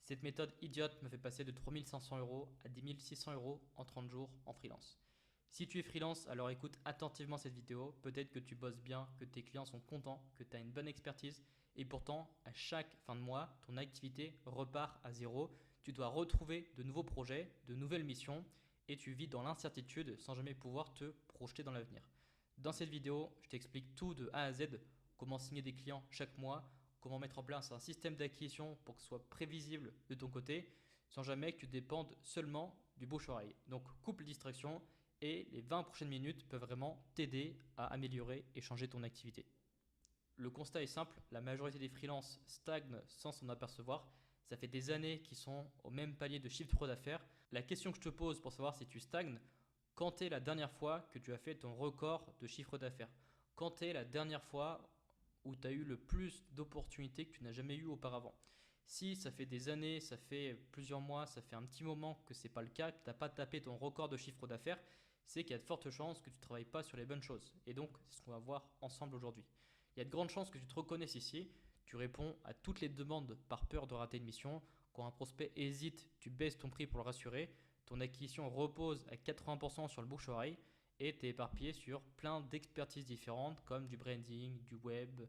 Cette méthode idiote me fait passer de 3500 euros à 10 600 euros en 30 jours en freelance. Si tu es freelance, alors écoute attentivement cette vidéo. Peut-être que tu bosses bien, que tes clients sont contents, que tu as une bonne expertise et pourtant, à chaque fin de mois, ton activité repart à zéro. Tu dois retrouver de nouveaux projets, de nouvelles missions et tu vis dans l'incertitude sans jamais pouvoir te projeter dans l'avenir. Dans cette vidéo, je t'explique tout de A à Z, comment signer des clients chaque mois, comment mettre en place un système d'acquisition pour que ce soit prévisible de ton côté, sans jamais que tu dépendes seulement du bouche-oreille. Donc coupe les distractions et les 20 prochaines minutes peuvent vraiment t'aider à améliorer et changer ton activité. Le constat est simple, la majorité des freelances stagnent sans s'en apercevoir. Ça fait des années qu'ils sont au même palier de chiffre d'affaires. La question que je te pose pour savoir si tu stagnes, quand est la dernière fois que tu as fait ton record de chiffre d'affaires? Quand est la dernière fois où tu as eu le plus d'opportunités que tu n'as jamais eu auparavant? Si ça fait des années, ça fait plusieurs mois, ça fait un petit moment que ce n'est pas le cas, que tu n'as pas tapé ton record de chiffre d'affaires, c'est qu'il y a de fortes chances que tu ne travailles pas sur les bonnes choses. Et donc, c'est ce qu'on va voir ensemble aujourd'hui. Il y a de grandes chances que tu te reconnaisses ici. Tu réponds à toutes les demandes par peur de rater une mission. Quand un prospect hésite, tu baisses ton prix pour le rassurer. Ton acquisition repose à 80% sur le bouche-oreille et tu es éparpillé sur plein d'expertises différentes comme du branding, du web,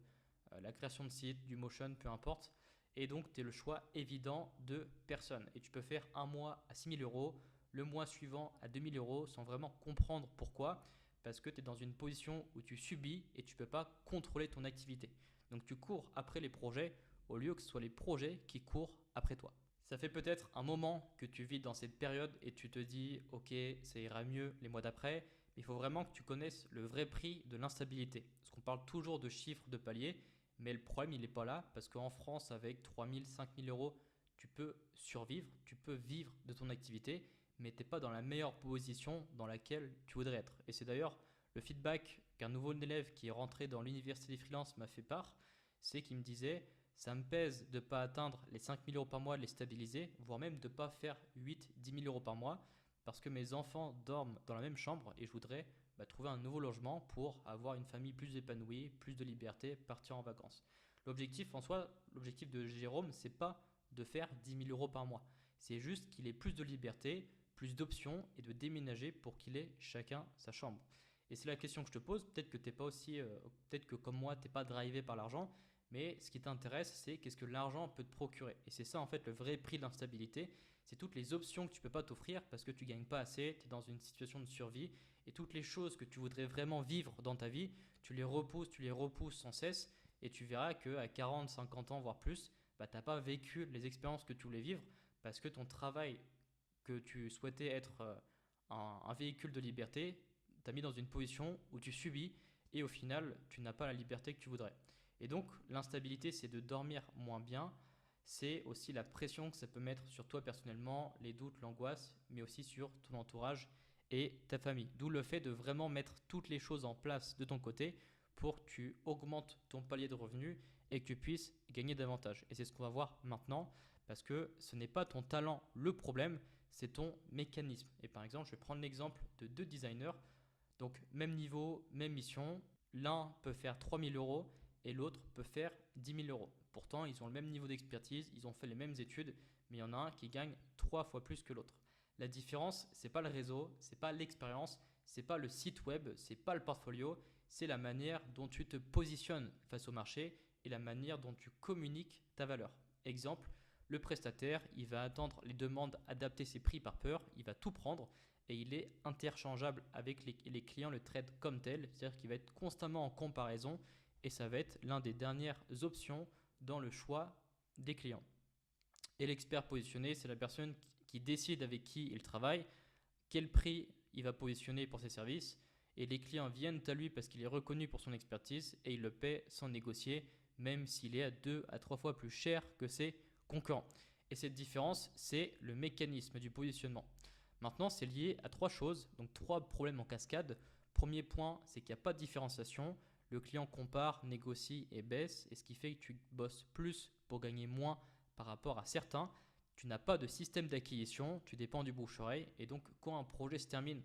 la création de sites, du motion, peu importe. Et donc, tu es le choix évident de personne. Et tu peux faire un mois à 6 000 euros, le mois suivant à 2 000 euros sans vraiment comprendre pourquoi. Parce que tu es dans une position où tu subis et tu ne peux pas contrôler ton activité. Donc, tu cours après les projets au lieu que ce soit les projets qui courent après toi. Ça fait peut-être un moment que tu vis dans cette période et tu te dis ok, ça ira mieux les mois d'après, mais il faut vraiment que tu connaisses le vrai prix de l'instabilité. Parce qu'on parle toujours de chiffres de palier, mais le problème il n'est pas là parce qu'en France avec 3 000, 5 000 euros, tu peux survivre, tu peux vivre de ton activité, mais tu n'es pas dans la meilleure position dans laquelle tu voudrais être. Et c'est d'ailleurs le feedback qu'un nouveau élève qui est rentré dans l'université des freelance m'a fait part, c'est qu'il me disait ça me pèse de ne pas atteindre les 5 000 euros par mois, de les stabiliser, voire même de ne pas faire 8, 10 000 euros par mois, parce que mes enfants dorment dans la même chambre et je voudrais trouver un nouveau logement pour avoir une famille plus épanouie, plus de liberté, partir en vacances. L'objectif en soi, l'objectif de Jérôme, c'est pas de faire 10 000 euros par mois. C'est juste qu'il ait plus de liberté, plus d'options et de déménager pour qu'il ait chacun sa chambre. Et c'est la question que je te pose. Peut-être que t'es pas aussi, peut-être que comme moi, t'es pas drivé par l'argent. Mais ce qui t'intéresse, c'est qu'est-ce que l'argent peut te procurer. Et c'est ça en fait le vrai prix de l'instabilité. C'est toutes les options que tu ne peux pas t'offrir parce que tu ne gagnes pas assez, tu es dans une situation de survie. Et toutes les choses que tu voudrais vraiment vivre dans ta vie, tu les repousses sans cesse. Et tu verras qu'à 40, 50 ans, voire plus, tu n'as pas vécu les expériences que tu voulais vivre parce que ton travail que tu souhaitais être un véhicule de liberté t'a mis dans une position où tu subis et au final, tu n'as pas la liberté que tu voudrais. Et donc, l'instabilité, c'est de dormir moins bien. C'est aussi la pression que ça peut mettre sur toi personnellement, les doutes, l'angoisse, mais aussi sur ton entourage et ta famille. D'où le fait de vraiment mettre toutes les choses en place de ton côté pour que tu augmentes ton palier de revenus et que tu puisses gagner davantage. Et c'est ce qu'on va voir maintenant parce que ce n'est pas ton talent le problème, c'est ton mécanisme. Et par exemple, je vais prendre l'exemple de deux designers. Donc, même niveau, même mission. L'un peut faire 3 000 euros et l'autre peut faire 10 000 euros. Pourtant, ils ont le même niveau d'expertise, ils ont fait les mêmes études, mais il y en a un qui gagne 3 fois plus que l'autre. La différence, c'est pas le réseau, c'est pas l'expérience, c'est pas le site web, c'est pas le portfolio, c'est la manière dont tu te positionnes face au marché et la manière dont tu communiques ta valeur. Exemple, le prestataire, il va attendre les demandes, adapter ses prix par peur, il va tout prendre et il est interchangeable avec les clients, le traitent comme tel, c'est-à-dire qu'il va être constamment en comparaison et ça va être l'une des dernières options dans le choix des clients. Et l'expert positionné, c'est la personne qui décide avec qui il travaille, quel prix il va positionner pour ses services, et les clients viennent à lui parce qu'il est reconnu pour son expertise et il le paie sans négocier, même s'il est à 2 à 3 fois plus cher que ses concurrents. Et cette différence, c'est le mécanisme du positionnement. Maintenant, c'est lié à trois choses, donc trois problèmes en cascade. Premier point, c'est qu'il n'y a pas de différenciation. Le client compare, négocie et baisse, et ce qui fait que tu bosses plus pour gagner moins par rapport à certains. Tu n'as pas de système d'acquisition, tu dépends du bouche-oreille, et donc quand un projet se termine,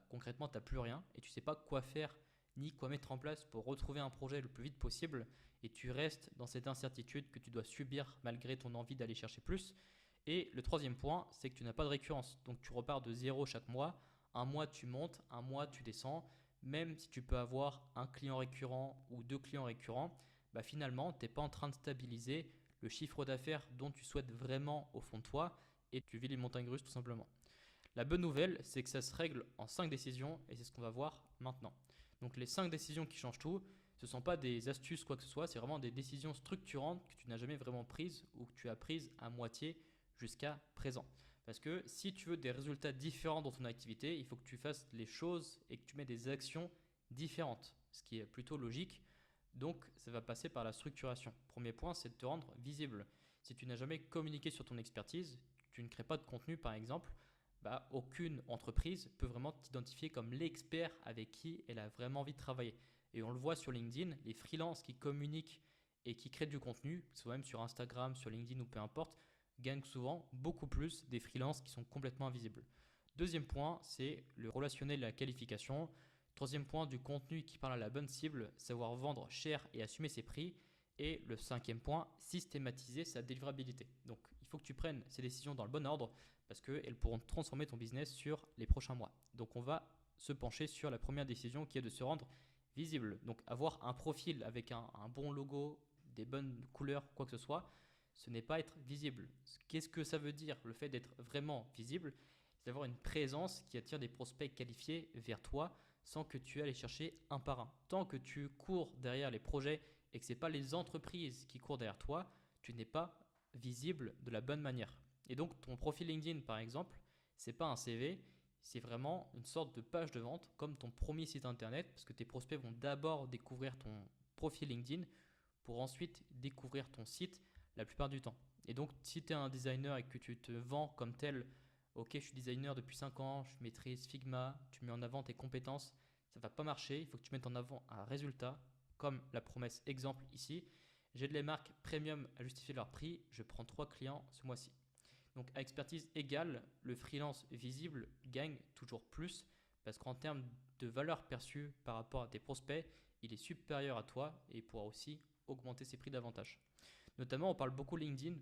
concrètement, tu n'as plus rien et tu ne sais pas quoi faire ni quoi mettre en place pour retrouver un projet le plus vite possible et tu restes dans cette incertitude que tu dois subir malgré ton envie d'aller chercher plus. Et le troisième point, c'est que tu n'as pas de récurrence. Donc tu repars de zéro chaque mois. Un mois tu montes, un mois tu descends. Même si tu peux avoir un client récurrent ou deux clients récurrents, finalement tu n'es pas en train de stabiliser le chiffre d'affaires dont tu souhaites vraiment au fond de toi et tu vis les montagnes russes tout simplement. La bonne nouvelle, c'est que ça se règle en 5 décisions et c'est ce qu'on va voir maintenant. Donc les 5 décisions qui changent tout, ce ne sont pas des astuces quoi que ce soit, c'est vraiment des décisions structurantes que tu n'as jamais vraiment prises ou que tu as prises à moitié jusqu'à présent. Parce que si tu veux des résultats différents dans ton activité, il faut que tu fasses les choses et que tu mets des actions différentes, ce qui est plutôt logique. Donc ça va passer par la structuration. Premier point, c'est de te rendre visible. Si tu n'as jamais communiqué sur ton expertise, tu ne crées pas de contenu par exemple, aucune entreprise peut vraiment t'identifier comme l'expert avec qui elle a vraiment envie de travailler. Et on le voit sur LinkedIn, les freelances qui communiquent et qui créent du contenu, soit même sur Instagram, sur LinkedIn ou peu importe, gagnent souvent beaucoup plus des freelances qui sont complètement invisibles. Deuxième point, c'est le relationnel et la qualification. Troisième point, du contenu qui parle à la bonne cible, savoir vendre cher et assumer ses prix. Et le cinquième point, systématiser sa délivrabilité. Donc il faut que tu prennes ces décisions dans le bon ordre parce qu'elles pourront transformer ton business sur les prochains mois. Donc on va se pencher sur la première décision qui est de se rendre visible. Donc avoir un profil avec un bon logo, des bonnes couleurs, quoi que ce soit, ce n'est pas être visible. Qu'est-ce que ça veut dire le fait d'être vraiment visible? C'est d'avoir une présence qui attire des prospects qualifiés vers toi sans que tu ailles les chercher un par un. Tant que tu cours derrière les projets et que ce n'est pas les entreprises qui courent derrière toi, tu n'es pas visible de la bonne manière. Et donc ton profil LinkedIn par exemple, ce n'est pas un CV, c'est vraiment une sorte de page de vente comme ton premier site internet parce que tes prospects vont d'abord découvrir ton profil LinkedIn pour ensuite découvrir ton site la plupart du temps. Et donc si tu es un designer et que tu te vends comme tel, ok je suis designer depuis 5 ans, je maîtrise Figma, tu mets en avant tes compétences, ça ne va pas marcher, il faut que tu mettes en avant un résultat comme la promesse exemple ici. J'ai les marques premium à justifier leur prix, je prends 3 clients ce mois-ci. Donc à expertise égale, le freelance visible gagne toujours plus parce qu'en termes de valeur perçue par rapport à tes prospects, il est supérieur à toi et il pourra aussi augmenter ses prix davantage. Notamment, on parle beaucoup LinkedIn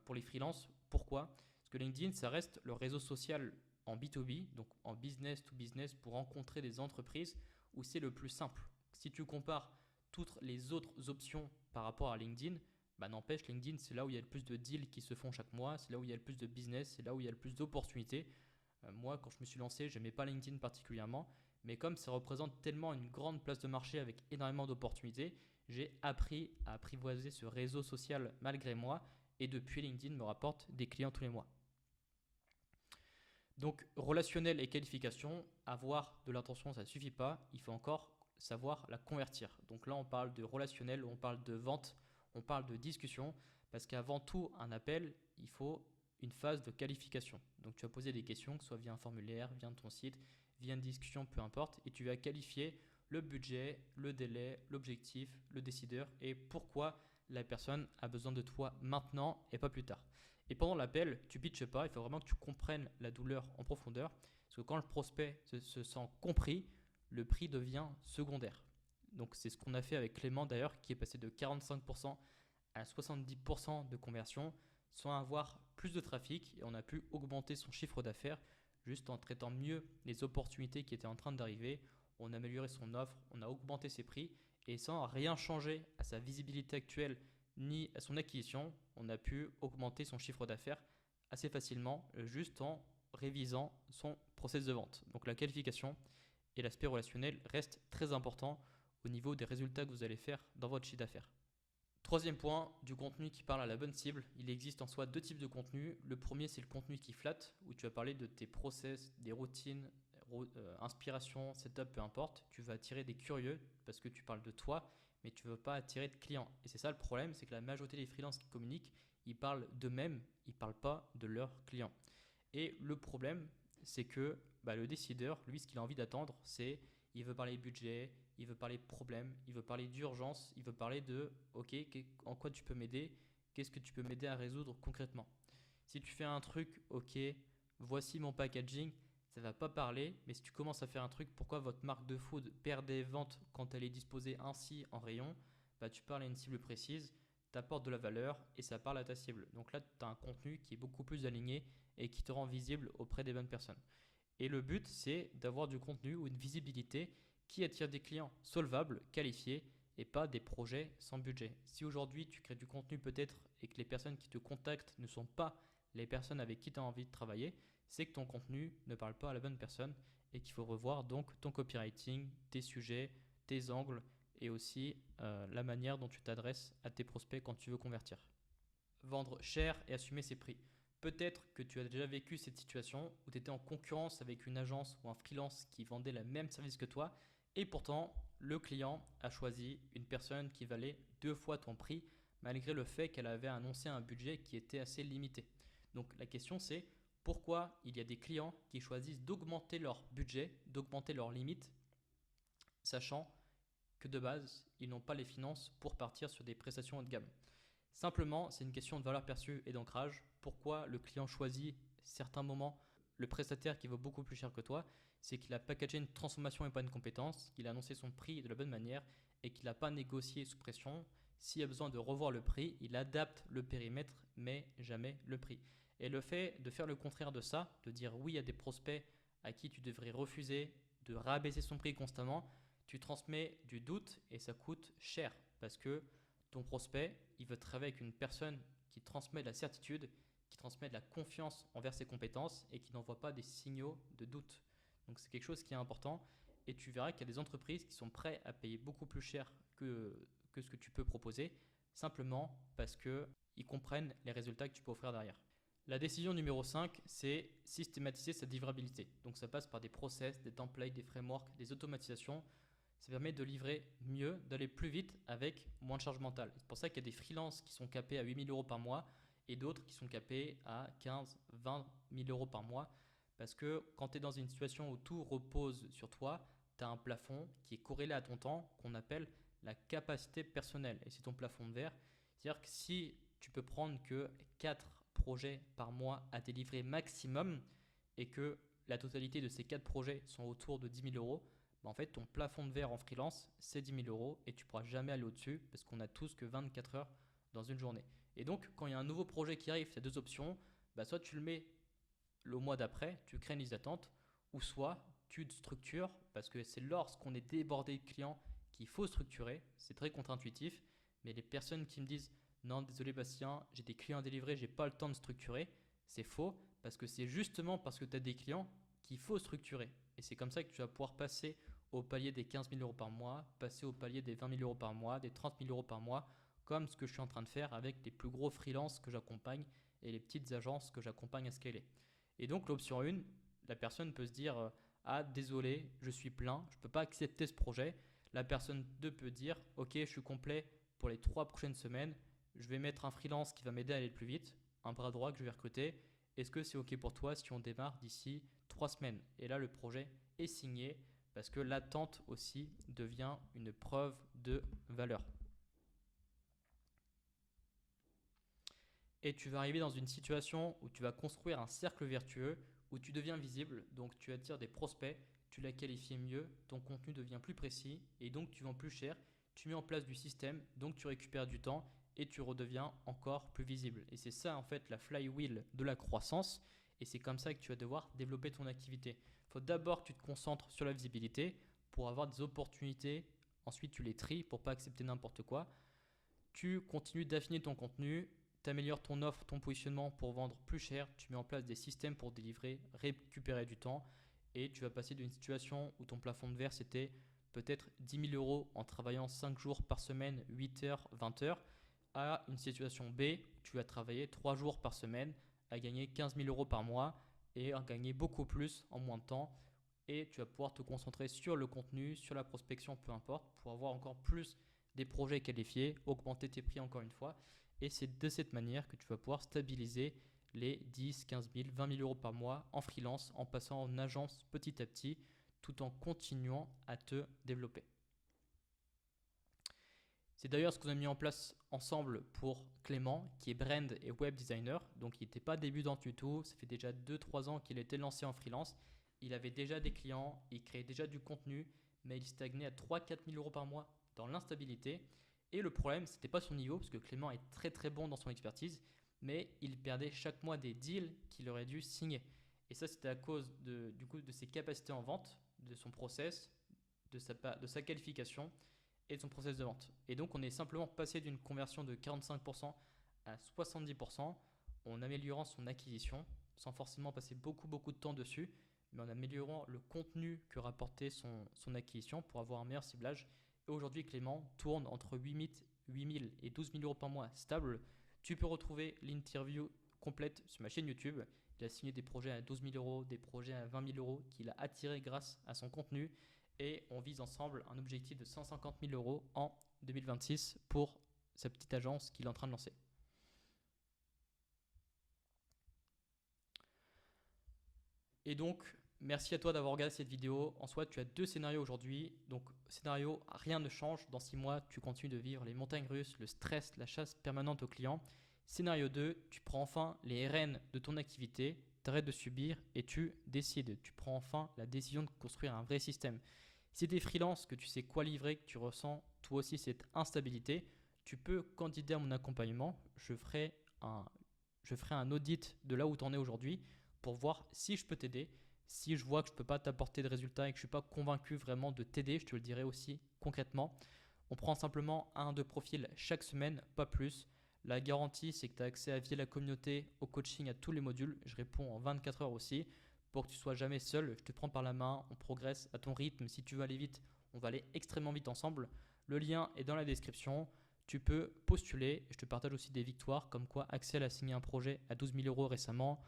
pour les freelances. Pourquoi? Parce que LinkedIn, ça reste le réseau social en B2B, donc en business to business pour rencontrer des entreprises où c'est le plus simple. Si tu compares toutes les autres options par rapport à LinkedIn, n'empêche, LinkedIn, c'est là où il y a le plus de deals qui se font chaque mois, c'est là où il y a le plus de business, c'est là où il y a le plus d'opportunités. Moi, quand je me suis lancé, je n'aimais pas LinkedIn particulièrement, mais comme ça représente tellement une grande place de marché avec énormément d'opportunités, j'ai appris à apprivoiser ce réseau social malgré moi et depuis LinkedIn me rapporte des clients tous les mois. Donc relationnel et qualification, avoir de l'intention ça ne suffit pas, il faut encore savoir la convertir. Donc là on parle de relationnel, on parle de vente, on parle de discussion parce qu'avant tout un appel, il faut une phase de qualification. Donc tu vas poser des questions, que ce soit via un formulaire, via ton site, via une discussion, peu importe, et tu vas qualifier le budget, le délai, l'objectif, le décideur et pourquoi la personne a besoin de toi maintenant et pas plus tard. Et pendant l'appel, tu pitches pas, il faut vraiment que tu comprennes la douleur en profondeur parce que quand le prospect se sent compris, le prix devient secondaire. Donc c'est ce qu'on a fait avec Clément d'ailleurs qui est passé de 45% à 70% de conversion sans avoir plus de trafic et on a pu augmenter son chiffre d'affaires juste en traitant mieux les opportunités qui étaient en train d'arriver. On a amélioré son offre, on a augmenté ses prix et sans rien changer à sa visibilité actuelle ni à son acquisition, on a pu augmenter son chiffre d'affaires assez facilement juste en révisant son process de vente. Donc la qualification et l'aspect relationnel restent très importants au niveau des résultats que vous allez faire dans votre chiffre d'affaires. Troisième point, du contenu qui parle à la bonne cible. Il existe en soi deux types de contenu. Le premier, c'est le contenu qui flatte, où tu vas parler de tes process, des routines, inspiration, setup, peu importe. Tu vas attirer des curieux parce que tu parles de toi, mais tu ne veux pas attirer de clients. Et c'est ça le problème, c'est que la majorité des freelances qui communiquent, ils parlent d'eux-mêmes, ils ne parlent pas de leurs clients. Et le problème, c'est que le décideur, lui, ce qu'il a envie d'attendre, c'est il veut parler budget, il veut parler problème, il veut parler d'urgence, il veut parler de ok, en quoi tu peux m'aider, qu'est-ce que tu peux m'aider à résoudre concrètement. Si tu fais un truc, ok, voici mon packaging, ça ça va pas parler, mais si tu commences à faire un truc, pourquoi votre marque de food perd des ventes quand elle est disposée ainsi en rayon, bah, tu parles à une cible précise, tu apportes de la valeur et ça parle à ta cible. Donc là, tu as un contenu qui est beaucoup plus aligné et qui te rend visible auprès des bonnes personnes. Et le but, c'est d'avoir du contenu ou une visibilité qui attire des clients solvables, qualifiés et pas des projets sans budget. Si aujourd'hui tu crées du contenu peut-être et que les personnes qui te contactent ne sont pas les personnes avec qui tu as envie de travailler, c'est que ton contenu ne parle pas à la bonne personne et qu'il faut revoir donc ton copywriting, tes sujets, tes angles et aussi la manière dont tu t'adresses à tes prospects quand tu veux convertir. Vendre cher et assumer ses prix. Peut-être que tu as déjà vécu cette situation où tu étais en concurrence avec une agence ou un freelance qui vendait le même service que toi et pourtant le client a choisi une personne qui valait 2 fois ton prix malgré le fait qu'elle avait annoncé un budget qui était assez limité. Donc la question c'est pourquoi il y a des clients qui choisissent d'augmenter leur budget, d'augmenter leurs limites, sachant que de base, ils n'ont pas les finances pour partir sur des prestations haut de gamme. Simplement, c'est une question de valeur perçue et d'ancrage. Pourquoi le client choisit certains moments le prestataire qui vaut beaucoup plus cher que toi? C'est qu'il a packagé une transformation et pas une compétence, qu'il a annoncé son prix de la bonne manière et qu'il n'a pas négocié sous pression. S'il y a besoin de revoir le prix, il adapte le périmètre, mais jamais le prix. Et le fait de faire le contraire de ça, de dire oui à des prospects à qui tu devrais refuser, de rabaisser son prix constamment, tu transmets du doute et ça coûte cher parce que ton prospect, il veut travailler avec une personne qui transmet de la certitude, qui transmet de la confiance envers ses compétences et qui n'envoie pas des signaux de doute. Donc c'est quelque chose qui est important et tu verras qu'il y a des entreprises qui sont prêtes à payer beaucoup plus cher que ce que tu peux proposer simplement parce qu'ils comprennent les résultats que tu peux offrir derrière. La décision numéro 5, c'est systématiser sa livrabilité. Donc ça passe par des process, des templates, des frameworks, des automatisations. Ça permet de livrer mieux, d'aller plus vite avec moins de charge mentale. C'est pour ça qu'il y a des freelances qui sont capés à 8 000 euros par mois et d'autres qui sont capés à 15 000, 20 000 euros par mois. Parce que quand tu es dans une situation où tout repose sur toi, tu as un plafond qui est corrélé à ton temps qu'on appelle la capacité personnelle. Et c'est ton plafond de verre. C'est-à-dire que si tu peux prendre que 4 projets par mois à délivrer maximum et que la totalité de ces 4 projets sont autour de 10 000 euros, en fait, ton plafond de verre en freelance, c'est 10 000 euros et tu ne pourras jamais aller au-dessus parce qu'on a tous que 24 heures dans une journée. Et donc, quand il y a un nouveau projet qui arrive, tu as deux options. Soit tu le mets le mois d'après, tu crées une liste d'attente, ou soit tu te structures parce que c'est lorsqu'on est débordé de clients qu'il faut structurer. C'est très contre-intuitif, mais les personnes qui me disent non, désolé Bastien, j'ai des clients à délivrer, j'ai pas le temps de structurer, c'est faux parce que c'est justement parce que tu as des clients qu'il faut structurer. Et c'est comme ça que tu vas pouvoir passer au palier des 15 000 euros par mois, passer au palier des 20 000 euros par mois, des 30 000 euros par mois, comme ce que je suis en train de faire avec les plus gros freelances que j'accompagne et les petites agences que j'accompagne à scaler. Et donc l'option 1, la personne peut se dire ah désolé, je suis plein, je ne peux pas accepter ce projet. La personne 2 peut dire ok, je suis complet pour les 3 prochaines semaines, je vais mettre un freelance qui va m'aider à aller plus vite, un bras droit que je vais recruter. Est-ce que c'est ok pour toi si on démarre d'ici 3 semaines? Et là le projet est signé parce que l'attente aussi devient une preuve de valeur. Et tu vas arriver dans une situation où tu vas construire un cercle vertueux, où tu deviens visible, donc tu attires des prospects, tu l'as qualifié mieux, ton contenu devient plus précis et donc tu vends plus cher, tu mets en place du système, donc tu récupères du temps et tu redeviens encore plus visible. Et c'est ça en fait la flywheel de la croissance et c'est comme ça que tu vas devoir développer ton activité. Il faut d'abord que tu te concentres sur la visibilité pour avoir des opportunités, ensuite tu les tries pour ne pas accepter n'importe quoi. Tu continues d'affiner ton contenu, tu améliores ton offre, ton positionnement pour vendre plus cher, tu mets en place des systèmes pour délivrer, récupérer du temps et tu vas passer d'une situation où ton plafond de verre c'était peut-être 10 000 euros en travaillant 5 jours par semaine, 8 heures, 20 heures, à une situation B où tu vas travailler 3 jours par semaine, à gagner 15 000 euros par mois et à gagner beaucoup plus en moins de temps. Et tu vas pouvoir te concentrer sur le contenu, sur la prospection, peu importe, pour avoir encore plus des projets qualifiés, augmenter tes prix encore une fois. Et c'est de cette manière que tu vas pouvoir stabiliser les 10, 15 000, 20 000 euros par mois en freelance, en passant en agence petit à petit, tout en continuant à te développer. C'est d'ailleurs ce qu'on a mis en place ensemble pour Clément, qui est brand et web designer. Donc il n'était pas débutant du tout, ça fait déjà 2-3 ans qu'il était lancé en freelance il avait déjà des clients, il créait déjà du contenu, mais il stagnait à 3-4 000 euros par mois dans l'instabilité. Et le problème, ce n'était pas son niveau, parce que Clément est très très bon dans son expertise, mais il perdait chaque mois des deals qu'il aurait dû signer. Et ça, c'était à cause de ses capacités en vente, de son process, de sa qualification et de son process de vente. Et donc, on est simplement passé d'une conversion de 45% à 70% en améliorant son acquisition, sans forcément passer beaucoup de temps dessus, mais en améliorant le contenu que rapportait son acquisition pour avoir un meilleur ciblage. Et aujourd'hui, Clément tourne entre 8 000 et 12 000 euros par mois stable. Tu peux retrouver l'interview complète sur ma chaîne YouTube. Il a signé des projets à 12 000 euros, des projets à 20 000 euros qu'il a attirés grâce à son contenu. Et on vise ensemble un objectif de 150 000 euros en 2026 pour sa petite agence qu'il est en train de lancer. Et donc, merci à toi d'avoir regardé cette vidéo. En soi, tu as 2 scénarios aujourd'hui. Donc, scénario, rien ne change. Dans 6 mois, tu continues de vivre les montagnes russes, le stress, la chasse permanente aux clients. Scénario 2, tu prends enfin les rênes de ton activité, tu arrêtes de subir et tu décides. Tu prends enfin la décision de construire un vrai système. Si tu es freelance, que tu sais quoi livrer, que tu ressens toi aussi cette instabilité, tu peux candidater à mon accompagnement. Je ferai un audit de là où tu en es aujourd'hui pour voir si je peux t'aider. Si je vois que je ne peux pas t'apporter de résultats et que je ne suis pas convaincu vraiment de t'aider, je te le dirai aussi concrètement. On prend simplement 1-2 profils chaque semaine, pas plus. La garantie, c'est que tu as accès à via la communauté, au coaching, à tous les modules. Je réponds en 24 heures aussi pour que tu sois jamais seul. Je te prends par la main, on progresse à ton rythme. Si tu veux aller vite, on va aller extrêmement vite ensemble. Le lien est dans la description. Tu peux postuler. Je te partage aussi des victoires comme quoi Axel a signé un projet à 12 000 euros récemment.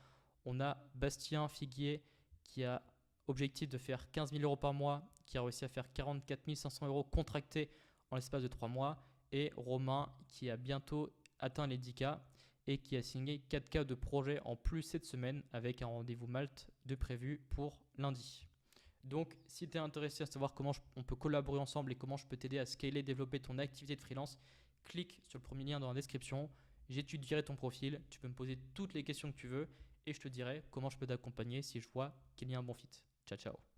On a Bastien Figuier qui a objectif de faire 15 000 euros par mois, qui a réussi à faire 44 500 euros contractés en l'espace de 3 mois. Et Romain qui a bientôt atteint les 10K et qui a signé 4K de projet en plus cette semaine avec un rendez-vous Malte de prévu pour lundi. Donc, si tu es intéressé à savoir comment on peut collaborer ensemble et comment je peux t'aider à scaler, développer ton activité de freelance, clique sur le premier lien dans la description. J'étudierai ton profil, tu peux me poser toutes les questions que tu veux et je te dirai comment je peux t'accompagner si je vois qu'il y a un bon fit. Ciao, ciao.